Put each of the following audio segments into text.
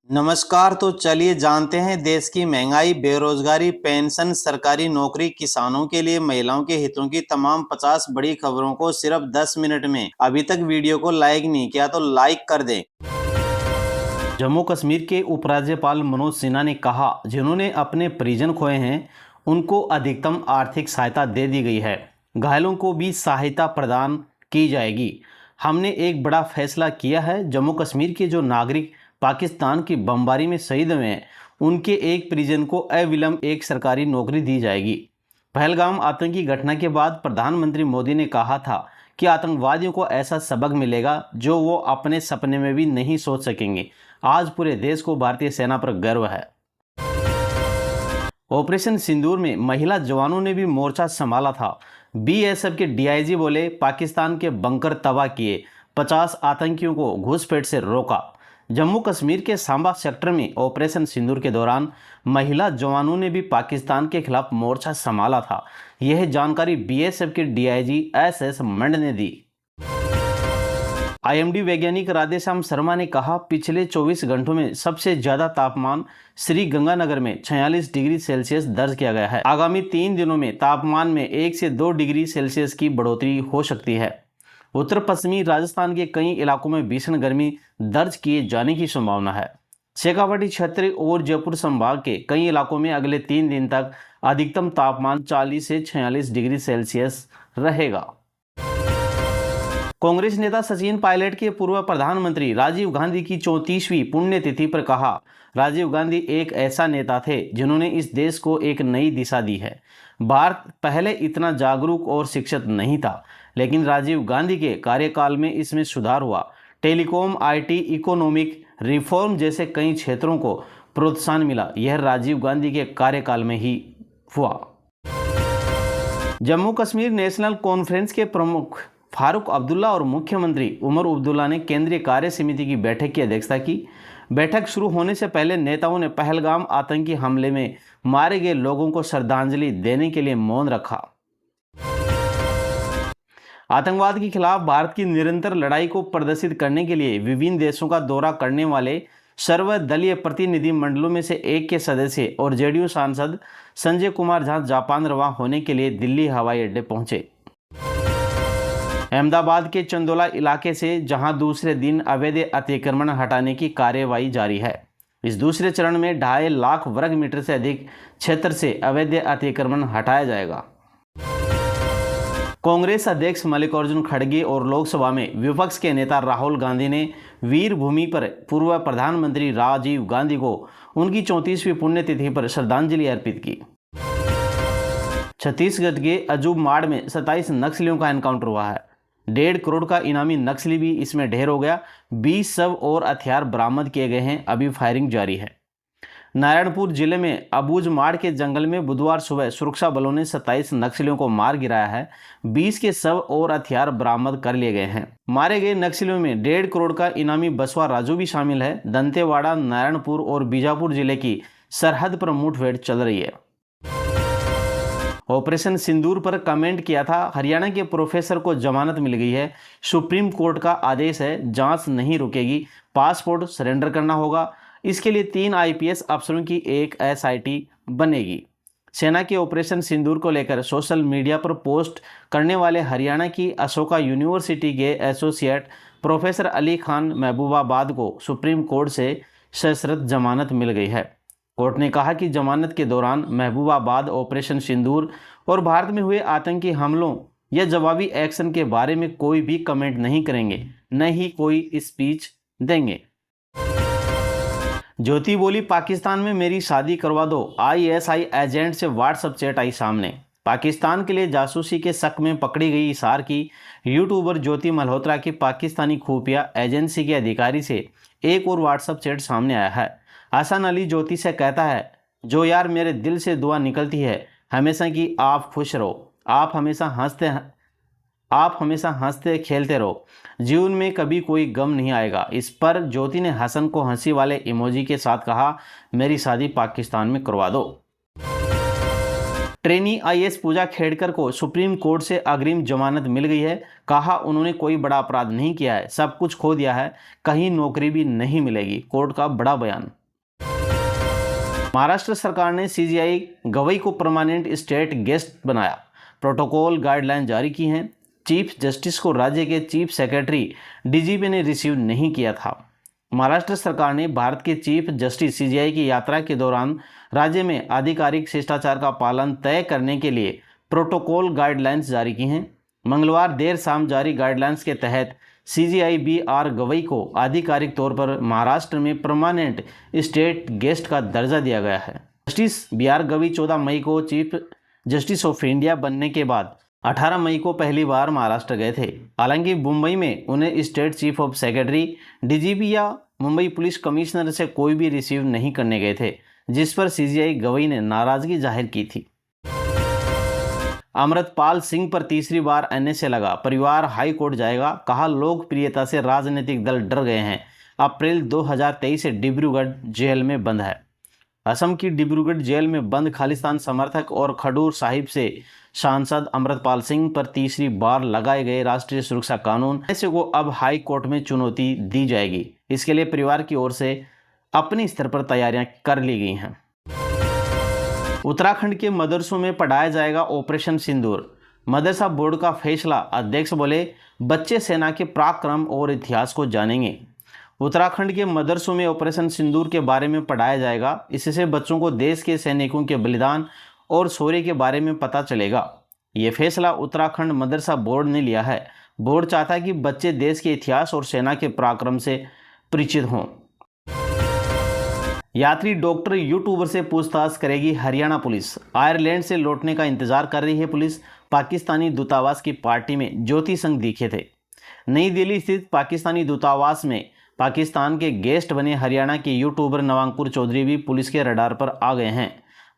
नमस्कार। तो चलिए जानते हैं देश की महंगाई, बेरोजगारी, पेंशन, सरकारी नौकरी, किसानों के लिए महिलाओं के हितों की तमाम 50 बड़ी खबरों को सिर्फ 10 मिनट में। अभी तक वीडियो को लाइक नहीं किया तो लाइक कर दें। जम्मू कश्मीर के उपराज्यपाल मनोज सिन्हा ने कहा, जिन्होंने अपने परिजन खोए हैं उनको अधिकतम आर्थिक सहायता दे दी गई है। घायलों को भी सहायता प्रदान की जाएगी। हमने एक बड़ा फैसला किया है। जम्मू कश्मीर के जो नागरिक पाकिस्तान की बमबारी में शहीद हुए हैं उनके एक परिजन को अविलंब एक सरकारी नौकरी दी जाएगी। पहलगाम आतंकी घटना के बाद प्रधानमंत्री मोदी ने कहा था कि आतंकवादियों को ऐसा सबक मिलेगा जो वो अपने सपने में भी नहीं सोच सकेंगे। आज पूरे देश को भारतीय सेना पर गर्व है। ऑपरेशन सिंदूर में महिला जवानों ने भी मोर्चा संभाला था। बीएसएफ के डीआईजी बोले, पाकिस्तान के बंकर तबाह किए, 50 आतंकियों को घुसपैठ से रोका। जम्मू कश्मीर के सांबा सेक्टर में ऑपरेशन सिंदूर के दौरान महिला जवानों ने भी पाकिस्तान के खिलाफ मोर्चा संभाला था। यह जानकारी बीएसएफ के डीआईजी एसएस मंड ने दी। आईएमडी वैज्ञानिक राधेश्याम शर्मा ने कहा, पिछले 24 घंटों में सबसे ज्यादा तापमान श्री गंगानगर में 46 डिग्री सेल्सियस दर्ज किया गया है। आगामी 3 दिनों में तापमान में 1 से 2 डिग्री सेल्सियस की बढ़ोतरी हो सकती है। उत्तर पश्चिमी राजस्थान के कई इलाकों में भीषण गर्मी दर्ज किए जाने की संभावना है। शेखावाटी क्षेत्र और जयपुर संभाग के कई इलाकों में अगले 3 दिन तक अधिकतम तापमान 40 से 46 डिग्री सेल्सियस रहेगा। कांग्रेस नेता सचिन पायलट के पूर्व प्रधानमंत्री राजीव गांधी की 34वीं पुण्यतिथि पर कहा, राजीव गांधी एक ऐसा नेता थे जिन्होंने इस देश को एक नई दिशा दी है। भारत पहले इतना जागरूक और शिक्षित नहीं था, लेकिन राजीव गांधी के कार्यकाल में इसमें सुधार हुआ। टेलीकॉम, आईटी, इकोनॉमिक रिफॉर्म जैसे कई क्षेत्रों को प्रोत्साहन मिला। यह राजीव गांधी के कार्यकाल में ही हुआ। जम्मू कश्मीर नेशनल कॉन्फ्रेंस के प्रमुख फारूक अब्दुल्ला और मुख्यमंत्री उमर अब्दुल्ला ने केंद्रीय कार्य समिति की बैठक की अध्यक्षता की। बैठक शुरू होने से पहले नेताओं ने पहलगाम आतंकी हमले में मारे गए लोगों को श्रद्धांजलि देने के लिए मौन रखा। आतंकवाद के खिलाफ भारत की निरंतर लड़ाई को प्रदर्शित करने के लिए विभिन्न देशों का दौरा करने वाले सर्वदलीय प्रतिनिधि मंडलों में से एक के सदस्य और जेडीयू सांसद संजय कुमार झा जापान रवाना होने के लिए दिल्ली हवाई अड्डे पहुंचे। अहमदाबाद के चंदोला इलाके से जहां दूसरे दिन अवैध अतिक्रमण हटाने की कार्यवाही जारी है। इस दूसरे चरण में 2.5 लाख वर्ग मीटर से अधिक क्षेत्र से अवैध अतिक्रमण हटाया जाएगा। कांग्रेस अध्यक्ष मल्लिकार्जुन खड़गे और लोकसभा में विपक्ष के नेता राहुल गांधी ने वीर भूमि पर पूर्व प्रधानमंत्री राजीव गांधी को उनकी 34वीं पुण्यतिथि पर श्रद्धांजलि अर्पित की। छत्तीसगढ़ के अजूबमाड़ में 27 नक्सलियों का एनकाउंटर हुआ है। 1.5 करोड़ का इनामी नक्सली भी इसमें ढेर हो गया। 20 शव और हथियार बरामद किए गए हैं। अभी फायरिंग जारी है। नारायणपुर जिले में अबूझमाड़ के जंगल में बुधवार सुबह सुरक्षा बलों ने 27 नक्सलियों को मार गिराया है। 20 के शव और हथियार बरामद कर लिए गए हैं। मारे गए नक्सलियों में 1.5 करोड़ का इनामी बसवा राजू भी शामिल है। दंतेवाड़ा, नारायणपुर और बीजापुर जिले की सरहद पर मुठभेड़ चल रही है। ऑपरेशन सिंदूर पर कमेंट किया था, हरियाणा के प्रोफेसर को जमानत मिल गई है। सुप्रीम कोर्ट का आदेश है, जांच नहीं रुकेगी, पासपोर्ट सरेंडर करना होगा। इसके लिए 3 आईपीएस अफसरों की एक एसआईटी बनेगी। सेना के ऑपरेशन सिंदूर को लेकर सोशल मीडिया पर पोस्ट करने वाले हरियाणा की अशोका यूनिवर्सिटी के एसोसिएट प्रोफेसर अली खान महबूबाबाद को सुप्रीम कोर्ट से सशर्त जमानत मिल गई है। कोर्ट ने कहा कि जमानत के दौरान महबूबाबाद ऑपरेशन सिंदूर और भारत में हुए आतंकी हमलों या जवाबी एक्शन के बारे में कोई भी कमेंट नहीं करेंगे, न ही कोई स्पीच देंगे। ज्योति बोली, पाकिस्तान में मेरी शादी करवा दो। आईएसआई एजेंट से व्हाट्सएप चैट आई सामने। पाकिस्तान के लिए जासूसी के शक में पकड़ी गई हिसार की यूट्यूबर ज्योति मल्होत्रा की पाकिस्तानी खुफिया एजेंसी के अधिकारी से एक और व्हाट्सएप चैट सामने आया है। हसन अली ज्योति से कहता है, जो यार मेरे दिल से दुआ निकलती है हमेशा कि आप खुश रहो, आप हमेशा हंसते खेलते रहो, जीवन में कभी कोई गम नहीं आएगा। इस पर ज्योति ने हसन को हंसी वाले इमोजी के साथ कहा, मेरी शादी पाकिस्तान में करवा दो। ट्रेनी आईएएस पूजा खेड़कर को सुप्रीम कोर्ट से अग्रिम जमानत मिल गई है। कहा उन्होंने कोई बड़ा अपराध नहीं किया है, सब कुछ खो दिया है, कहीं नौकरी भी नहीं मिलेगी। कोर्ट का बड़ा बयान। महाराष्ट्र सरकार ने सीजीआई गवई को परमानेंट स्टेट गेस्ट बनाया, प्रोटोकॉल गाइडलाइन जारी की हैं। चीफ जस्टिस को राज्य के चीफ सेक्रेटरी डीजीपी ने रिसीव नहीं किया था। महाराष्ट्र सरकार ने भारत के चीफ जस्टिस सीजीआई की यात्रा के दौरान राज्य में आधिकारिक शिष्टाचार का पालन तय करने के लिए प्रोटोकॉल गाइडलाइंस जारी की हैं। मंगलवार देर शाम जारी गाइडलाइंस के तहत सीजीआई बी.आर. गवई को आधिकारिक तौर पर महाराष्ट्र में परमानेंट स्टेट गेस्ट का दर्जा दिया गया है। Justice B R. गवई 14 मई को चीफ जस्टिस ऑफ इंडिया बनने के बाद 18 मई को पहली बार महाराष्ट्र गए थे। हालांकि मुंबई में उन्हें state chief of secretary, DGP या मुंबई पुलिस कमिश्नर से कोई भी रिसीव नहीं करने गए थे, जिस पर सीजीआई गवई ने नाराजगी जाहिर की थी। अमृतपाल सिंह पर तीसरी बार एनएसए लगा, परिवार हाई कोर्ट जाएगा। कहा लोकप्रियता से राजनीतिक दल डर गए हैं। अप्रैल 2023 से डिब्रूगढ़ जेल में बंद है। असम की डिब्रूगढ़ जेल में बंद खालिस्तान समर्थक और खडूर साहिब से सांसद अमृतपाल सिंह पर तीसरी बार लगाए गए राष्ट्रीय सुरक्षा कानून ऐसे को अब हाई कोर्ट में चुनौती दी जाएगी। इसके लिए परिवार की ओर से अपने स्तर पर तैयारियां कर ली गई हैं। उत्तराखंड के मदरसों में पढ़ाया जाएगा ऑपरेशन सिंदूर, मदरसा बोर्ड का फैसला। अध्यक्ष बोले बच्चे सेना के पराक्रम और इतिहास को जानेंगे। उत्तराखंड के मदरसों में ऑपरेशन सिंदूर के बारे में पढ़ाया जाएगा। इससे बच्चों को देश के सैनिकों के बलिदान और शौर्य के बारे में पता चलेगा। ये फैसला उत्तराखंड मदरसा बोर्ड ने लिया है। बोर्ड चाहता है कि बच्चे देश के इतिहास और सेना के पराक्रम से परिचित हों। यात्री डॉक्टर यूट्यूबर से पूछताछ करेगी हरियाणा पुलिस। आयरलैंड से लौटने का इंतजार कर रही है पुलिस। पाकिस्तानी दूतावास की पार्टी में ज्योति संघ दिखे थे। नई दिल्ली स्थित पाकिस्तानी दूतावास में पाकिस्तान के गेस्ट बने हरियाणा के यूट्यूबर नवांकुर चौधरी भी पुलिस के रडार पर आ गए हैं।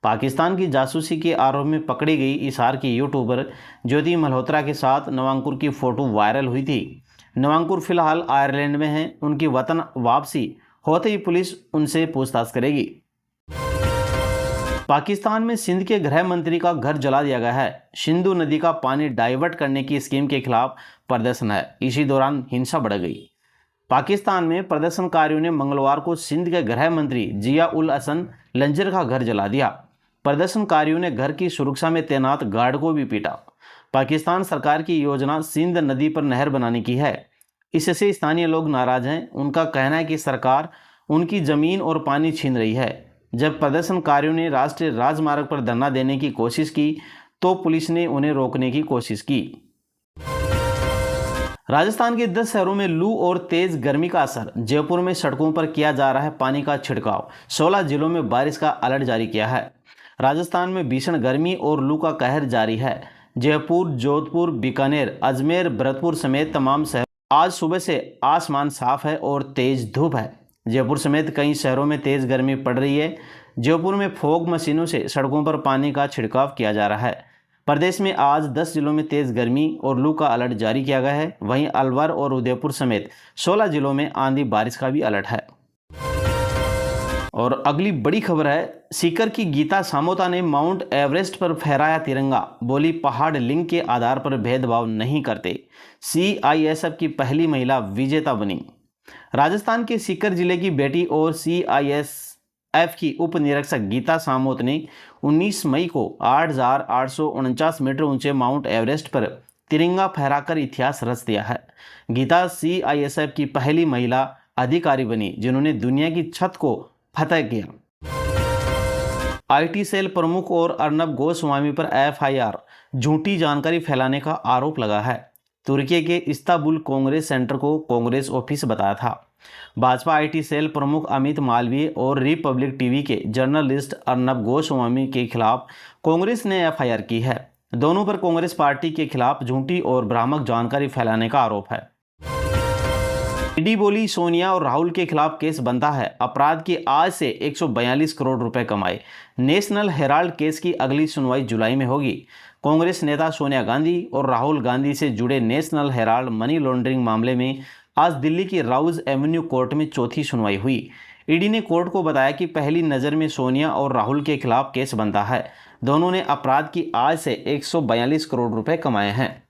पाकिस्तान की जासूसी के आरोप में पकड़ी गई इसार की यूट्यूबर ज्योति मल्होत्रा के साथ नवांकुर की फोटो वायरल हुई थी। नवांकुर फिलहाल आयरलैंड में हैं। उनकी वतन वापसी होते ही पुलिस उनसे पूछताछ करेगी। पाकिस्तान में सिंध के गृह मंत्री का घर जला दिया गया है। सिंधु नदी का पानी डाइवर्ट करने की स्कीम के खिलाफ प्रदर्शन है। इसी दौरान हिंसा बढ़ गई। पाकिस्तान में प्रदर्शनकारियों ने मंगलवार को सिंध के गृह मंत्री जिया उल हसन लंजर का घर जला दिया। प्रदर्शनकारियों ने घर की सुरक्षा में तैनात गार्ड को भी पीटा। पाकिस्तान सरकार की योजना सिंध नदी पर नहर बनाने की है। इससे स्थानीय लोग नाराज हैं। उनका कहना है कि सरकार उनकी जमीन और पानी छीन रही है। जब प्रदर्शनकारियों ने राष्ट्रीय राजमार्ग पर धरना देने की कोशिश की तो पुलिस ने उन्हें रोकने की कोशिश की। राजस्थान के 10 शहरों में लू और तेज गर्मी का असर। जयपुर में सड़कों पर किया जा रहा है पानी का छिड़काव। 16 जिलों में बारिश का अलर्ट जारी किया है। राजस्थान में भीषण गर्मी और लू का कहर जारी है। जयपुर, जोधपुर, बीकानेर, अजमेर, भरतपुर समेत तमाम शहर आज सुबह से आसमान साफ है और तेज धूप है। जयपुर समेत कई शहरों में तेज गर्मी पड़ रही है। जयपुर में फॉग मशीनों से सड़कों पर पानी का छिड़काव किया जा रहा है। प्रदेश में आज 10 जिलों में तेज गर्मी और लू का अलर्ट जारी किया गया है। वहीं अलवर और उदयपुर समेत 16 जिलों में आंधी बारिश का भी अलर्ट है। और अगली बड़ी खबर है, सीकर की गीता सामोता ने माउंट एवरेस्ट पर फहराया तिरंगा। बोली पहाड़ लिंग के आधार पर भेदभाव नहीं करते। सीआईएसएफ की पहली महिला विजेता बनी। राजस्थान के सीकर जिले की बेटी और सीआईएसएफ की उप निरीक्षक गीता सामोत ने 19 मई को 8,849 मीटर ऊंचे माउंट एवरेस्ट पर तिरंगा फहराकर इतिहास रच दिया है। गीता सीआईएसएफ की पहली महिला अधिकारी बनी जिन्होंने दुनिया की छत को फतह किया। आईटी सेल प्रमुख और अर्नब गोस्वामी पर एफआईआर, झूठी जानकारी फैलाने का आरोप लगा है। तुर्की के इस्तांबुल कांग्रेस सेंटर को कांग्रेस ऑफिस बताया था। भाजपा आईटी सेल प्रमुख अमित मालवीय और रिपब्लिक टीवी के जर्नलिस्ट अर्नब गोस्वामी के खिलाफ कांग्रेस ने एफआईआर की है। दोनों पर कांग्रेस पार्टी के खिलाफ झूठी और भ्रामक जानकारी फैलाने का आरोप है। ईडी बोली सोनिया और राहुल के खिलाफ केस बनता है। अपराध की आज से 142 करोड़ रुपए कमाए। नेशनल हेराल्ड केस की अगली सुनवाई जुलाई में होगी। कांग्रेस नेता सोनिया गांधी और राहुल गांधी से जुड़े नेशनल हेराल्ड मनी लॉन्ड्रिंग मामले में आज दिल्ली की राउज एवेन्यू कोर्ट में चौथी सुनवाई हुई। ईडी ने कोर्ट को बताया कि पहली नज़र में सोनिया और राहुल के खिलाफ केस बनता है। दोनों ने अपराध की आय से 142 करोड़ रुपए कमाए हैं।